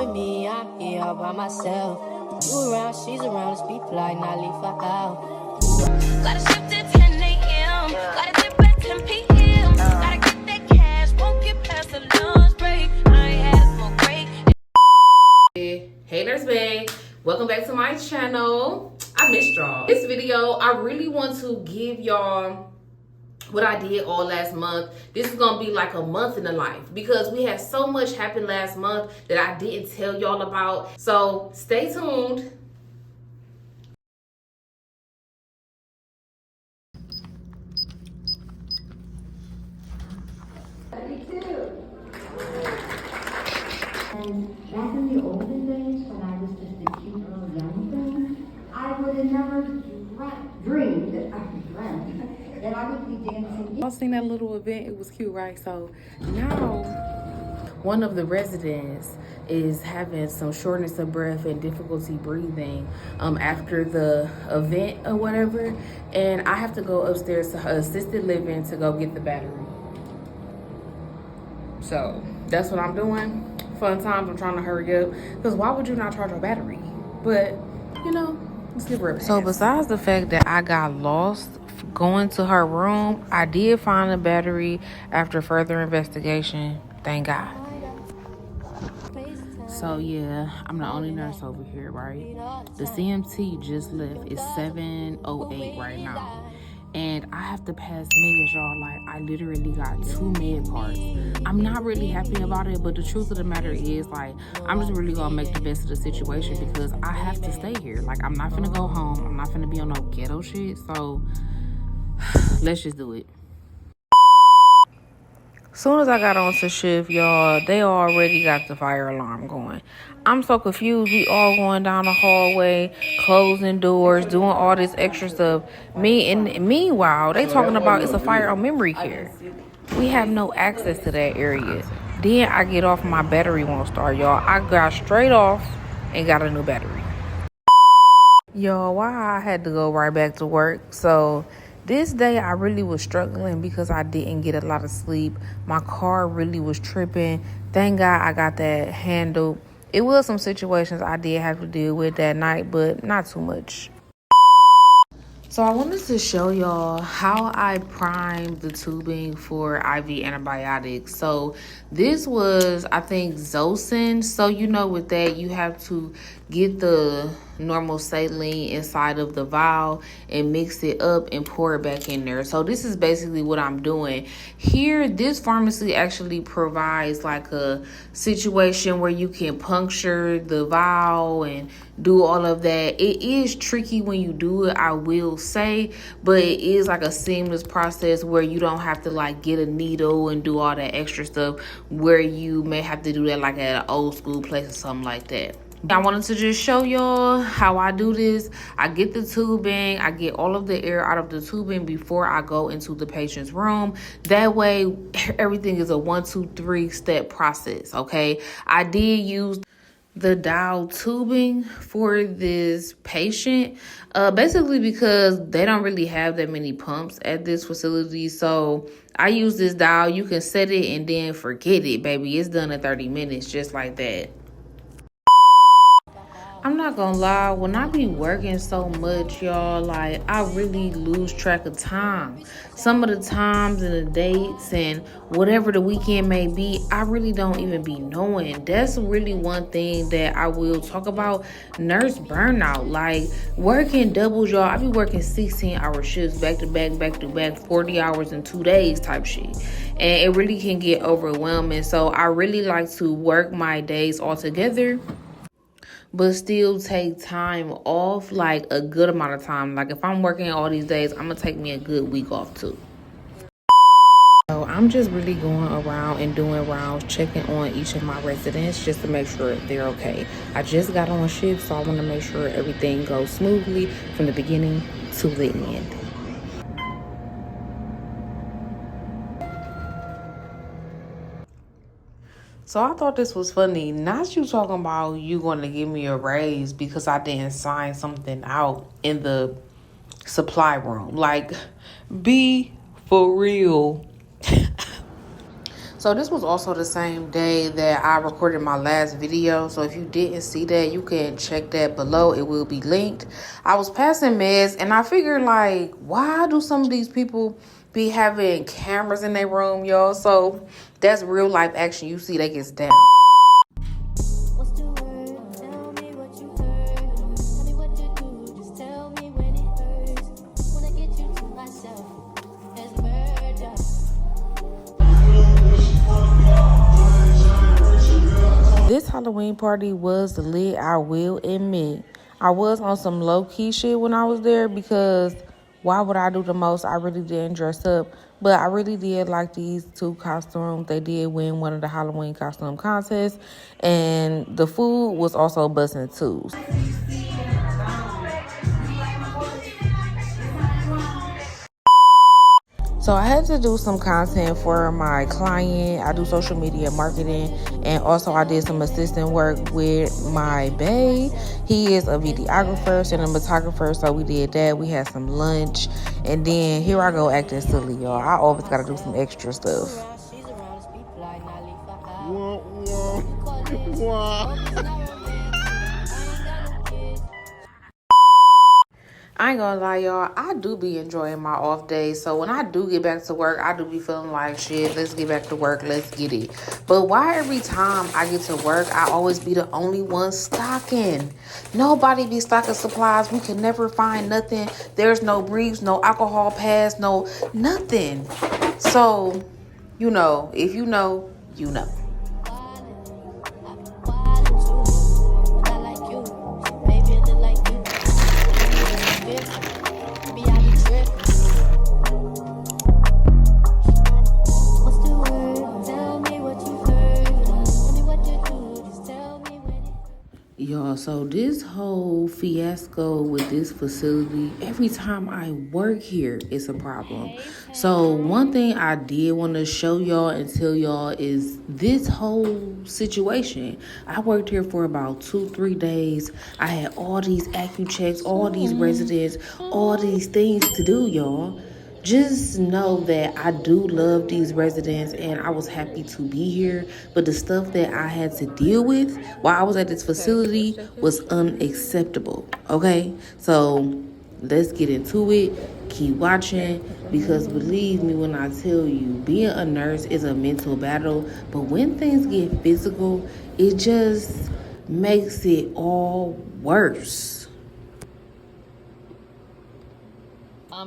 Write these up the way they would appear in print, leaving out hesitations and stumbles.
with me, I'm here all by myself. You around, she's around, let's be polite, not leave her out. Gotta shift at 10 a.m. Gotta dip at 10 p.m. Gotta get that cash, won't get past the lunch break. I ain't had a smoke break. Hey Nurse Bae, welcome back to my channel. I missed y'all. This video, I really want to give y'all what I did all last month. This is gonna be like a month in the life because we had so much happen last month that I didn't tell y'all about. So stay tuned. And back in the olden days, when I was just a cute little young thing, I would have never dreamed that I would be dancing. Y'all seen that little event? It was cute, right? So now one of the residents is having some shortness of breath and difficulty breathing after the event or whatever, and I have to go upstairs to her assisted living to go get the battery. So that's what I'm doing. Fun times. I'm trying to hurry up because why would you not charge your battery? But you know, let's give her a pass. So besides the fact that I got lost going to her room, I did find a battery after further investigation. Thank God. So yeah, I'm the only nurse over here, right? The CMT just left. It's 7:08 right now. And I have to pass meds, y'all. Like, I literally got 2 med cards. I'm not really happy about it, but the truth of the matter is, like, I'm just really gonna make the best of the situation because I have to stay here. Like, I'm not finna go home. I'm not finna be on no ghetto shit. So, let's just do it. Soon as I got onto shift, y'all, they already got the fire alarm going. I'm so confused. We all going down the hallway, closing doors, doing all this extra stuff. Meanwhile, they talking about it's a fire on memory care. We have no access to that area. Then I get off, my battery won't start, y'all. I got straight off and got a new battery. Y'all, why I had to go right back to work. So this day I really was struggling because I didn't get a lot of sleep. My car really was tripping. Thank God I got that handled. It was some situations I did have to deal with that night, but not too much. So I wanted to show y'all how I primed the tubing for IV antibiotics. So this was, I think, Zosyn. So you know with that, you have to get the normal saline inside of the vial and mix it up and pour it back in there. So this is basically what I'm doing. Here, this pharmacy actually provides like a situation where you can puncture the vial and do all of that. It is tricky when you do it, I will say, but it is like a seamless process where you don't have to like get a needle and do all that extra stuff where you may have to do that like at an old school place or something like that. I wanted to just show y'all how I do this. I get the tubing, I get all of the air out of the tubing before I go into the patient's room. That way, everything is a 1, 2, 3 step process, okay? I did use the dial tubing for this patient, basically because they don't really have that many pumps at this facility. So I use this dial. You can set it and then forget it, baby. It's done in 30 minutes, just like that. I'm not gonna lie, when I be working so much, y'all, like, I really lose track of time. Some of the times and the dates and whatever the weekend may be, I really don't even be knowing. That's really one thing that I will talk about, nurse burnout. Like, working doubles, y'all. I be working 16-hour shifts back to back, 40 hours in 2 days type shit. And it really can get overwhelming. So I really like to work my days all together, but still take time off, like a good amount of time. Like if I'm working all these days, I'm gonna take me a good week off too. So I'm just really going around and doing rounds, checking on each of my residents just to make sure they're okay. I just got on shift, so I want to make sure everything goes smoothly from the beginning to the end. So I thought this was funny. Not you talking about you going to give me a raise because I didn't sign something out in the supply room. Like, be for real. So this was also the same day that I recorded my last video. So if you didn't see that, you can check that below. It will be linked. I was passing meds and I figured, like, why do some of these people be having cameras in their room, y'all? So that's real life action. You see they gets down. What's the word? Tell me what you heard. Tell me what you do. Just tell me when it hurts. Wanna get you to myself. There's murder. This Halloween party was lit, I will admit. I was on some low-key shit when I was there because why would I do the most? I really didn't dress up. But I really did like these two costumes. They did win one of the Halloween costume contests. And the food was also busting too. So I had to do some content for my client. I do social media marketing, and also I did some assistant work with my bae. He is a videographer, cinematographer, so we did that. We had some lunch, and then here I go acting silly, y'all. I always gotta do some extra stuff. She's around, speak like Nali for I ain't gonna lie, y'all. I do be enjoying my off days. So when I do get back to work, I do be feeling like, shit, let's get back to work. Let's get it. But why every time I get to work, I always be the only one stocking? Nobody be stocking supplies. We can never find nothing. There's no briefs, no alcohol pads, no nothing. So, you know, if you know, you know. Y'all, so this whole fiasco with this facility, every time I work here, it's a problem. So one thing I did want to show y'all and tell y'all is this whole situation. I worked here for about 2-3 days. I had all these AccuChecks, all these residents, all these things to do, y'all. Just know that I do love these residents and I was happy to be here. But the stuff that I had to deal with while I was at this facility was unacceptable. Okay? So let's get into it. Keep watching, because believe me when I tell you, being a nurse is a mental battle. But when things get physical, it just makes it all worse.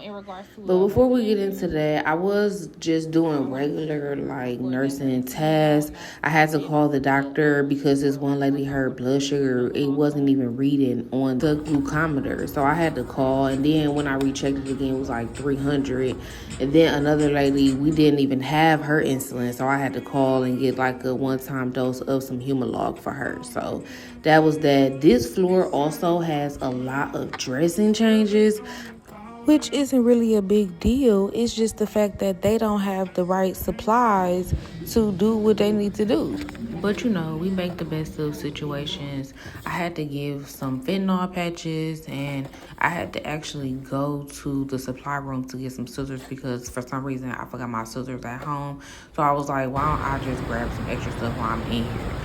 In regards to, but before we get into that, I was just doing regular like nursing tasks. I had to call the doctor because this one lady, her blood sugar, it wasn't even reading on the glucometer, so I had to call. And then when I rechecked it again, it was like 300. And then another lady, we didn't even have her insulin, so I had to call and get like a one-time dose of some Humalog for her. So that was that. This floor also has a lot of dressing changes, which isn't really a big deal. It's just the fact that they don't have the right supplies to do what they need to do. But you know, we make the best of situations. I had to give some fentanyl patches, and I had to actually go to the supply room to get some scissors because for some reason I forgot my scissors at home. So I was like, why don't I just grab some extra stuff while I'm in here?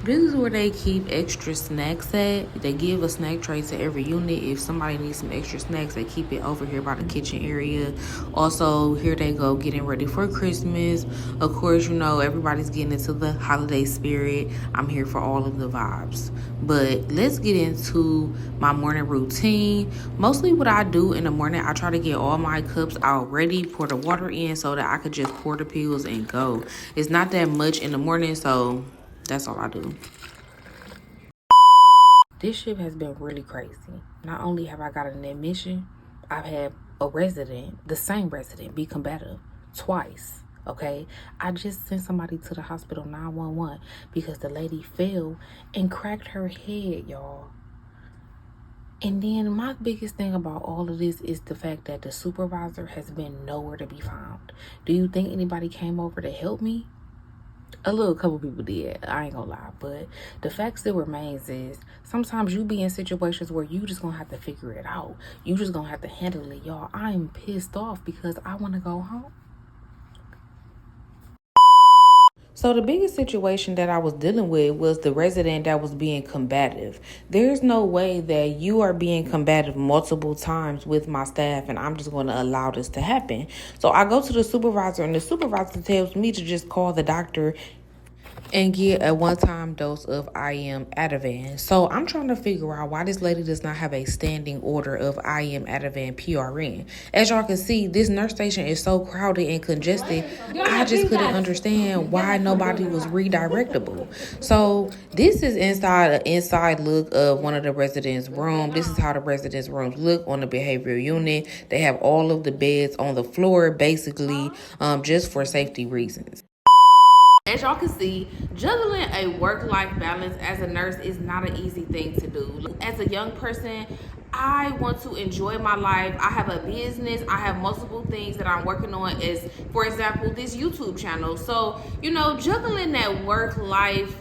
This is where they keep extra snacks at. They give a snack tray to every unit. If somebody needs some extra snacks, they keep it over here by the kitchen area. Also, here they go getting ready for Christmas. Of course, you know, everybody's getting into the holiday spirit. I'm here for all of the vibes. But let's get into my morning routine. Mostly what I do in the morning, I try to get all my cups out ready, pour the water in so that I could just pour the pills and go. It's not that much in the morning, so that's all I do. This shit has been really crazy. Not only have I got an admission, I've had a resident, the same resident, be combative twice. Okay, I just sent somebody to the hospital 911 because the lady fell and cracked her head, y'all. And then my biggest thing about all of this is the fact that the supervisor has been nowhere to be found. Do you think anybody came over to help me? A little couple people did, I ain't gonna lie, but the fact still remains is sometimes you be in situations where you just gonna have to figure it out. You just gonna have to handle it, y'all. I'm pissed off because I want to go home. So the biggest situation that I was dealing with was the resident that was being combative. There's no way that you are being combative multiple times with my staff and I'm just going to allow this to happen. So I go to the supervisor and the supervisor tells me to just call the doctor and get a one-time dose of IM Ativan. So I'm trying to figure out why this lady does not have a standing order of IM Ativan PRN. As y'all can see, this nurse station is so crowded and congested, I just couldn't understand why nobody was redirectable. So this is an inside look of one of the residents' room. This is how the residents' rooms look on the behavioral unit. They have all of the beds on the floor, basically, just for safety reasons. As y'all can see, juggling a work-life balance as a nurse is not an easy thing to do. As a young person, I want to enjoy my life. I have a business. I have multiple things that I'm working on, as, for example, this YouTube channel. So, you know, juggling that work-life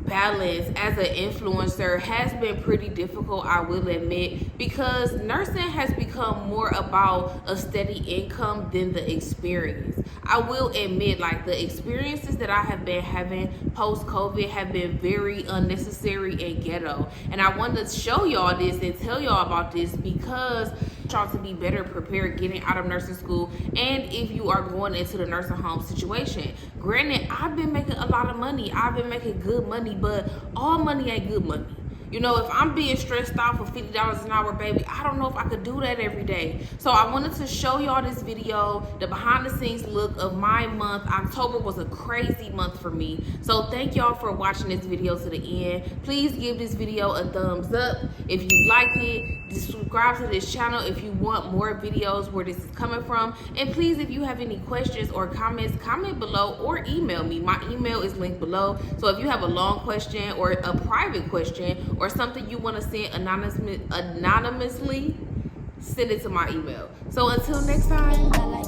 balance as an influencer has been pretty difficult, I will admit, because nursing has become more about a steady income than the experience. I will admit, like, the experiences that I have been having post-COVID have been very unnecessary and ghetto, and I wanted to show y'all this and tell y'all about this because y'all to be better prepared getting out of nursing school, and if you are going into the nursing home situation. Granted, I've been making a lot of money. I've been making good money, but all money ain't good money. You know, if I'm being stressed out for $50 an hour, baby, I don't know if I could do that every day. So I wanted to show y'all this video, the behind the scenes look of my month. October was a crazy month for me. So thank y'all for watching this video to the end. Please give this video a thumbs up if you like it. Subscribe to this channel if you want more videos where this is coming from. And please, if you have any questions or comments, comment below or email me. My email is linked below. So if you have a long question or a private question or something you want to send anonymously, send it to my email. So until next time.